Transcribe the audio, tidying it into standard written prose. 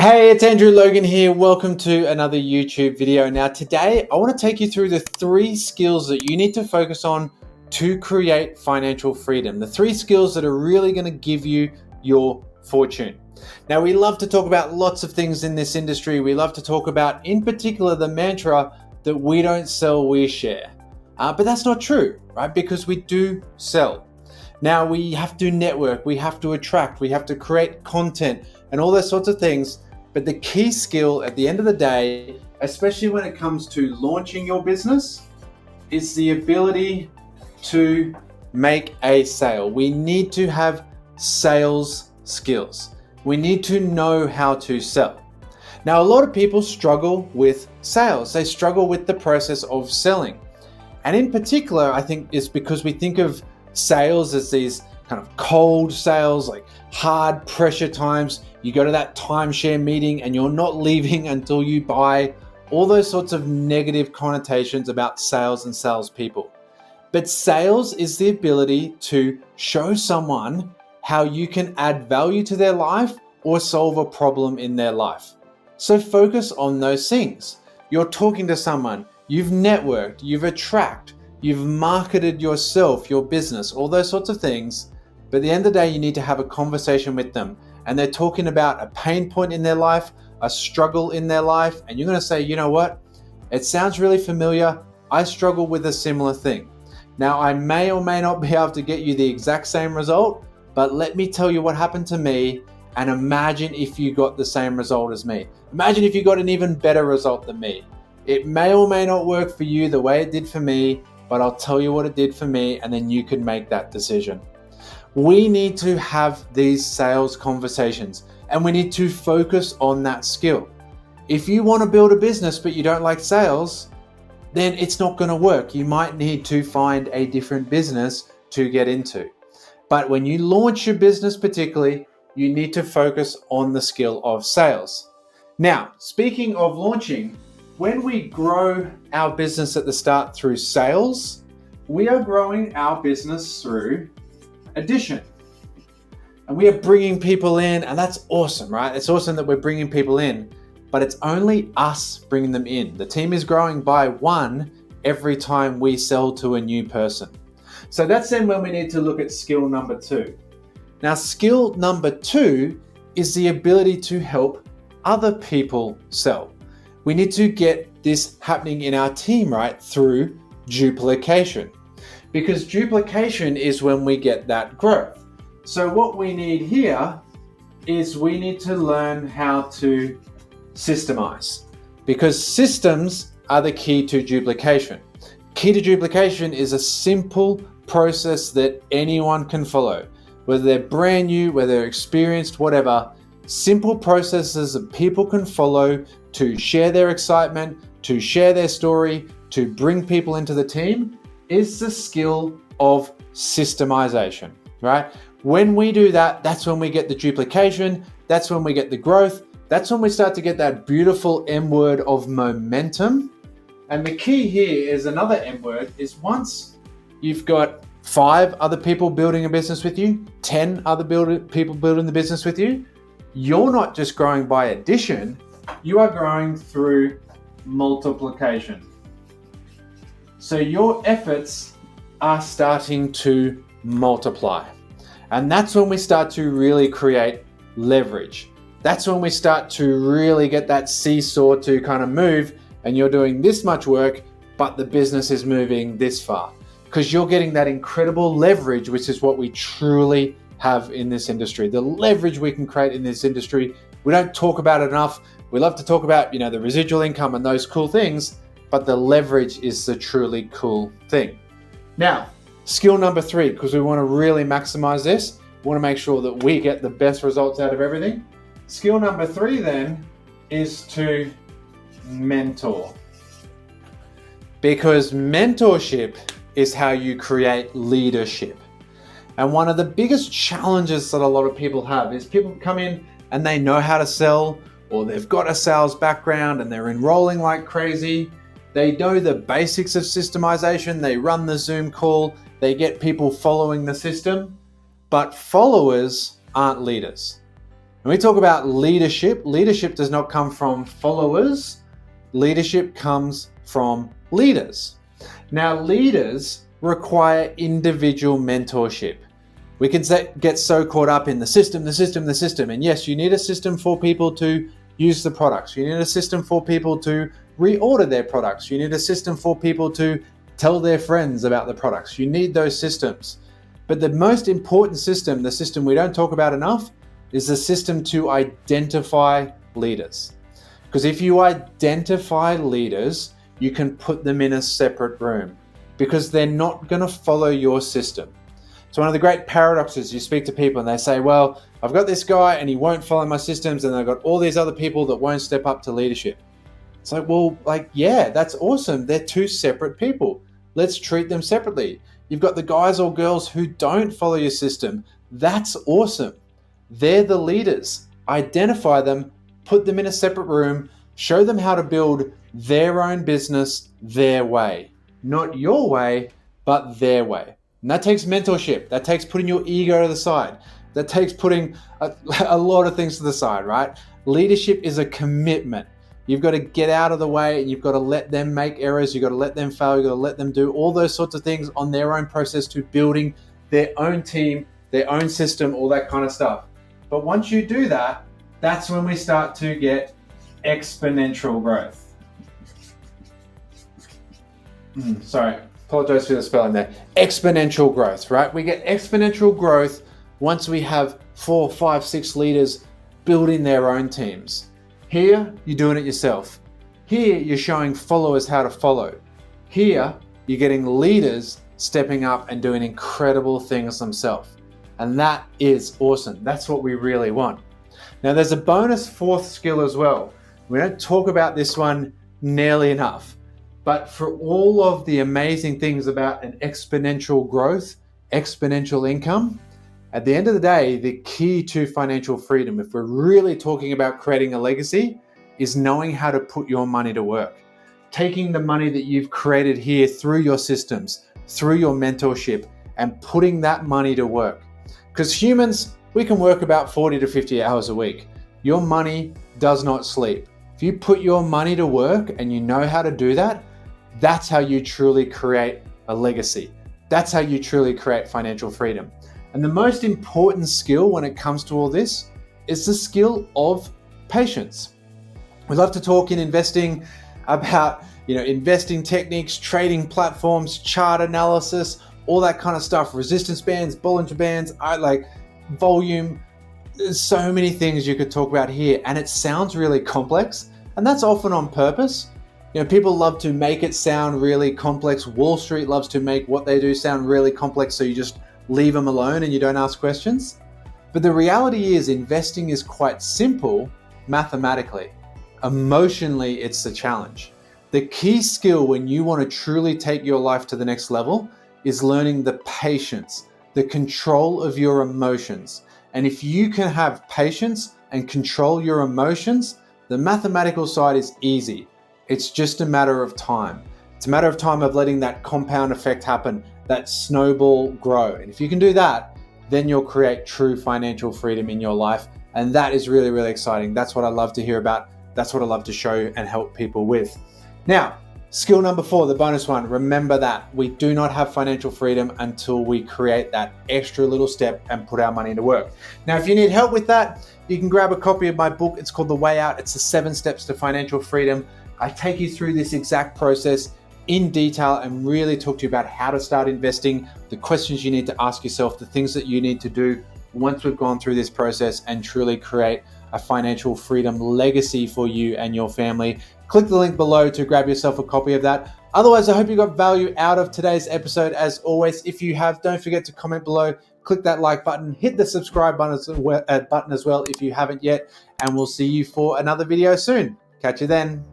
Hey, it's Logan here. Welcome to another YouTube video. Now today, I want to take you through the 3 skills that you need to focus on to create financial freedom. The 3 skills that are really going to give you your fortune. Now we love to talk about lots of things in this industry. We love to talk about, in particular, the mantra that we don't sell, we share. But that's not true, right? Because we do sell. Now we have to network, we have to attract, we have to create content and all those sorts of things. But the key skill at the end of the day, especially when it comes to launching your business, is the ability to make a sale. We need to have sales skills. We need to know how to sell. Now, a lot of people struggle with sales. They struggle with the process of selling. And in particular, I think it's because we think of sales as these kind of cold sales, like hard pressure times. You go to that timeshare meeting and you're not leaving until you buy, all those sorts of negative connotations about sales and salespeople. But sales is the ability to show someone how you can add value to their life or solve a problem in their life. So focus on those things. You're talking to someone, you've networked, you've attracted, you've marketed yourself, your business, all those sorts of things. But at the end of the day, you need to have a conversation with them. And they're talking about a pain point in their life, a struggle in their life. And you're going to say, you know what? It sounds really familiar. I struggle with a similar thing. Now, I may or may not be able to get you the exact same result, but let me tell you what happened to me. And imagine if you got the same result as me. Imagine if you got an even better result than me. It may or may not work for you the way it did for me, but I'll tell you what it did for me, and then you can make that decision. We need to have these sales conversations, and we need to focus on that skill. If you want to build a business but you don't like sales, then it's not going to work. You might need to find a different business to get into. But when you launch your business particularly, you need to focus on the skill of sales. Now, speaking of launching, when we grow our business at the start through sales, we are growing our business through addition. And we are bringing people in, and that's awesome, right? It's awesome that we're bringing people in, but it's only us bringing them in. The team is growing by 1 every time we sell to a new person. So that's then when we need to look at skill number 2. Now, skill number 2 is the ability to help other people sell. We need to get this happening in our team, right? Through duplication. Because duplication is when we get that growth. So what we need here is we need to learn how to systemize, because systems are the key to duplication. Key to duplication is a simple process that anyone can follow, whether they're brand new, whether they're experienced, whatever. Simple processes that people can follow to share their excitement, to share their story, to bring people into the team is the skill of systemization, right? When we do that, that's when we get the duplication, that's when we get the growth, that's when we start to get that beautiful M word of momentum. And the key here is another M word is once you've got 5 other people building a business with you, 10 other people building the business with you, you're not just growing by addition, you are growing through multiplication. So your efforts are starting to multiply. And that's when we start to really create leverage. That's when we start to really get that seesaw to kind of move, and you're doing this much work, but the business is moving this far. Because you're getting that incredible leverage, which is what we truly have in this industry. The leverage we can create in this industry, we don't talk about it enough. We love to talk about, the residual income and those cool things, but the leverage is the truly cool thing. Now, skill number 3, because we want to really maximize this, we want to make sure that we get the best results out of everything. Skill number 3 then is to mentor. Because mentorship is how you create leadership. And one of the biggest challenges that a lot of people have is people come in and they know how to sell, or they've got a sales background and they're enrolling like crazy. They know the basics of systemization. They run the Zoom call. They get people following the system, but followers aren't leaders. When we talk about leadership, leadership does not come from followers. Leadership comes from leaders. Now, leaders require individual mentorship. We can get so caught up in the system. And yes, you need a system for people to use the products. You need a system for people to reorder their products. You need a system for people to tell their friends about the products. You need those systems. But the most important system, the system we don't talk about enough, is the system to identify leaders. Because if you identify leaders, you can put them in a separate room because they're not going to follow your system. So one of the great paradoxes, you speak to people and they say, well, I've got this guy and he won't follow my systems, and I've got all these other people that won't step up to leadership. It's like, well, yeah, that's awesome. They're two separate people. Let's treat them separately. You've got the guys or girls who don't follow your system. That's awesome. They're the leaders. Identify them, put them in a separate room, show them how to build their own business their way. Not your way, but their way. And that takes mentorship. That takes putting your ego to the side. That takes putting a lot of things to the side, right? Leadership is a commitment. You've got to get out of the way and you've got to let them make errors. You've got to let them fail. You've got to let them do all those sorts of things on their own process to building their own team, their own system, all that kind of stuff. But once you do that, that's when we start to get exponential growth. Sorry, apologize for the spelling there. Exponential growth, right? We get exponential growth once we have 4, 5, 6 leaders building their own teams. Here, you're doing it yourself. Here, you're showing followers how to follow. Here, you're getting leaders stepping up and doing incredible things themselves. And that is awesome. That's what we really want. Now, there's a bonus 4th skill as well. We don't talk about this one nearly enough. But for all of the amazing things about an exponential growth, exponential income, at the end of the day, the key to financial freedom, if we're really talking about creating a legacy, is knowing how to put your money to work. Taking the money that you've created here through your systems, through your mentorship, and putting that money to work. Because humans, we can work about 40 to 50 hours a week. Your money does not sleep. If you put your money to work and you know how to do that, that's how you truly create a legacy. That's how you truly create financial freedom. And the most important skill when it comes to all this is the skill of patience. We love to talk in investing about, investing techniques, trading platforms, chart analysis, all that kind of stuff, resistance bands, Bollinger Bands, volume. There's so many things you could talk about here, and it sounds really complex, and that's often on purpose. People love to make it sound really complex. Wall Street loves to make what they do sound really complex, so you just leave them alone and you don't ask questions. But the reality is investing is quite simple mathematically. Emotionally, it's the challenge. The key skill when you want to truly take your life to the next level is learning the patience, the control of your emotions. And if you can have patience and control your emotions, the mathematical side is easy. It's just a matter of time. It's a matter of time of letting that compound effect happen, that snowball grow. And if you can do that, then you'll create true financial freedom in your life. And that is really, really exciting. That's what I love to hear about. That's what I love to show and help people with. Now, skill number 4, the bonus one, remember that we do not have financial freedom until we create that extra little step and put our money to work. Now, if you need help with that, you can grab a copy of my book. It's called The Way Out. It's the 7 Steps to Financial Freedom. I take you through this exact process in detail and really talk to you about how to start investing, the questions you need to ask yourself, the things that you need to do once we've gone through this process and truly create a financial freedom legacy for you and your family. Click the link below to grab yourself a copy of that. Otherwise, I hope you got value out of today's episode. As always, if you have, don't forget to comment below, click that like button, hit the subscribe button as well if you haven't yet, and we'll see you for another video soon. Catch you then.